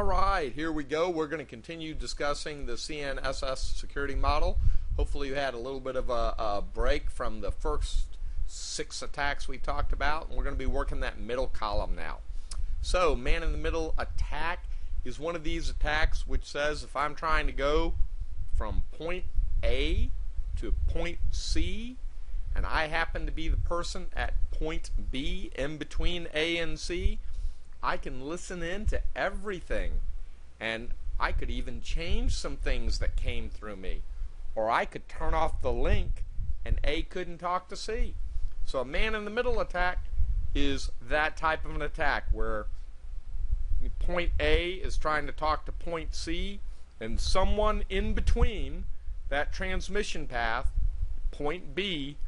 Alright, here we go. We're going to continue discussing the CNSS security model. Hopefully you had a little bit of a break from the first 6 attacks we talked about, and we're going to be working that middle column now. So, man-in-the-middle attack is one of these attacks which says if I'm trying to go from point A to point C, and I happen to be the person at point B in between A and C, I can listen in to everything, and I could even change some things that came through me, or I could turn off the link and A couldn't talk to C. So a man-in-the-middle attack is that type of an attack where point A is trying to talk to point C, and someone in between that transmission path, point B,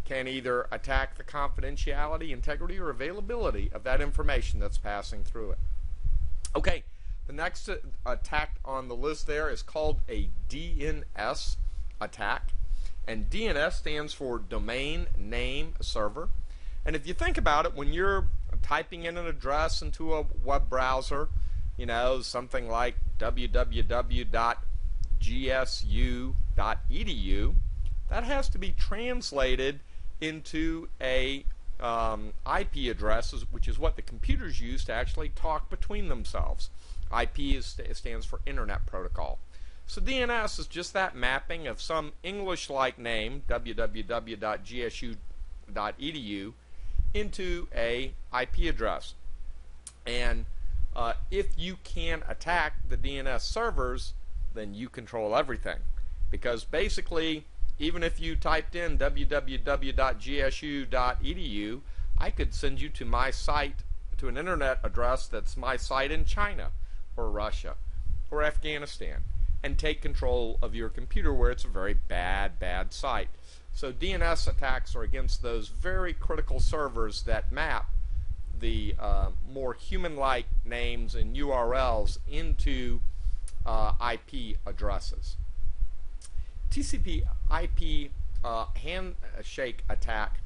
can either attack the confidentiality, integrity, or availability of that information that's passing through it. Okay, the next attack on the list there is called a DNS attack, and DNS stands for Domain Name Server. And if you think about it, when you're typing in an address into a web browser, you know, something like www.gsu.edu, that has to be translated into a IP address, which is what the computers use to actually talk between themselves. IP stands for Internet Protocol. So DNS is just that mapping of some English-like name, www.gsu.edu, into a IP address. And if you can attack the DNS servers, then you control everything. Because basically, even if you typed in www.gsu.edu, I could send you to my site, to an internet address that's my site in China or Russia or Afghanistan, and take control of your computer where it's a very bad site. So DNS attacks are against those very critical servers that map the more human-like names and URLs into IP addresses. TCP IP Handshake Attack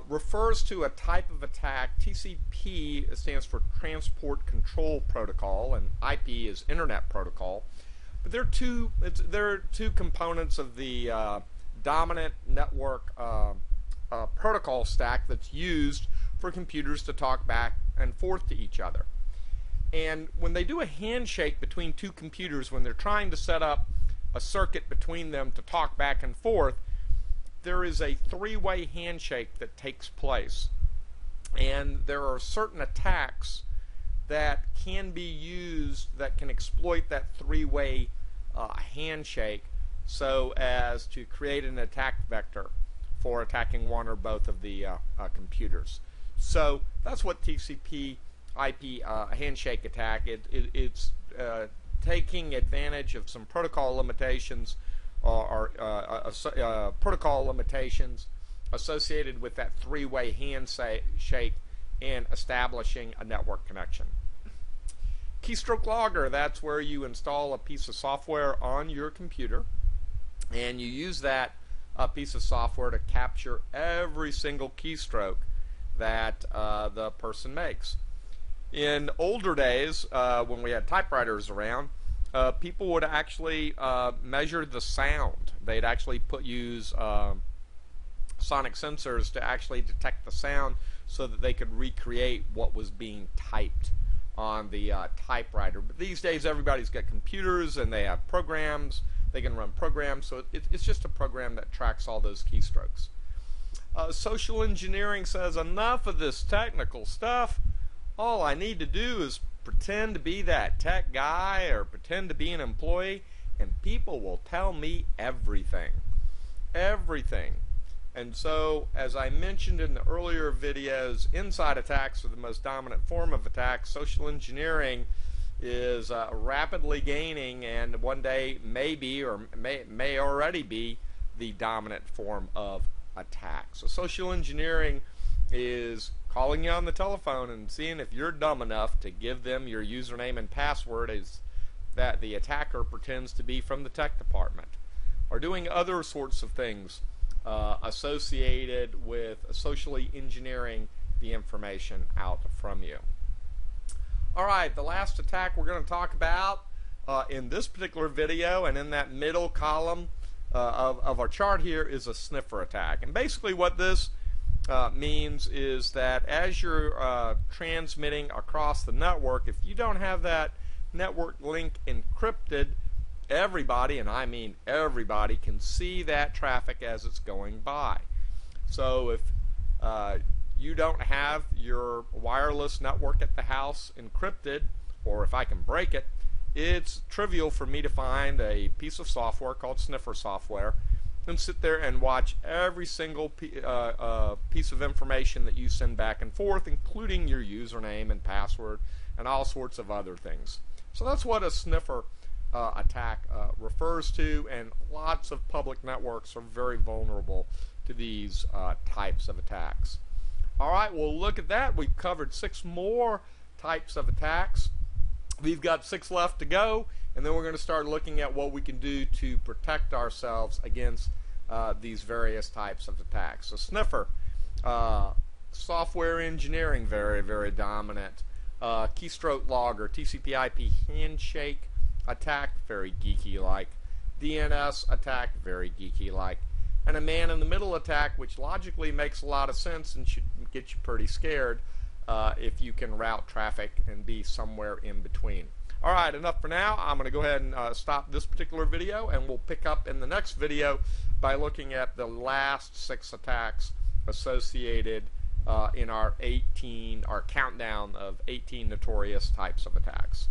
refers to a type of attack. TCP stands for Transport Control Protocol, and IP is Internet Protocol. But there are two components of the dominant network protocol stack that's used for computers to talk back and forth to each other. And when they do a handshake between two computers, when they're trying to set up a circuit between them to talk back and forth, there is a three-way handshake that takes place. And there are certain attacks that can be used that can exploit that three-way handshake so as to create an attack vector for attacking one or both of the computers. So that's what TCP IP Handshake Attack. It's taking advantage of some protocol limitations or protocol limitations associated with that three-way handshake in establishing a network connection. Keystroke Logger, that's where you install a piece of software on your computer, and you use that piece of software to capture every single keystroke that the person makes. In older days, when we had typewriters around, people would actually measure the sound. They'd actually use sonic sensors to actually detect the sound so that they could recreate what was being typed on the typewriter. But these days everybody's got computers and they have programs. They can run programs, so it's just a program that tracks all those keystrokes. Social engineering says enough of this technical stuff. All I need to do is pretend to be that tech guy or pretend to be an employee, and people will tell me everything. Everything. And so, as I mentioned in the earlier videos, inside attacks are the most dominant form of attack. Social engineering is rapidly gaining, and one day may be or may already be the dominant form of attack. So social engineering is calling you on the telephone and seeing if you're dumb enough to give them your username and password as that the attacker pretends to be from the tech department, or doing other sorts of things associated with socially engineering the information out from you. Alright, the last attack we're going to talk about in this particular video, and in that middle column of our chart here, is a sniffer attack. And basically what this means is that as you're transmitting across the network, if you don't have that network link encrypted, everybody, and I mean everybody, can see that traffic as it's going by. So if you don't have your wireless network at the house encrypted, or if I can break it, it's trivial for me to find a piece of software called Sniffer software and sit there and watch every single piece of information that you send back and forth, including your username and password and all sorts of other things. So that's what a sniffer attack refers to, and lots of public networks are very vulnerable to these types of attacks. Alright, we'll look at that. We've covered 6 more types of attacks. We've got 6 left to go, and then we're going to start looking at what we can do to protect ourselves against these various types of attacks. So sniffer, software engineering, very, very dominant. Keystroke Logger, TCP/IP Handshake Attack, very geeky-like. DNS Attack, very geeky-like. And a man-in-the-middle attack, which logically makes a lot of sense and should get you pretty scared if you can route traffic and be somewhere in between. Alright, enough for now. I'm going to go ahead and stop this particular video, and we'll pick up in the next video by looking at the last 6 attacks associated in our countdown of 18 notorious types of attacks.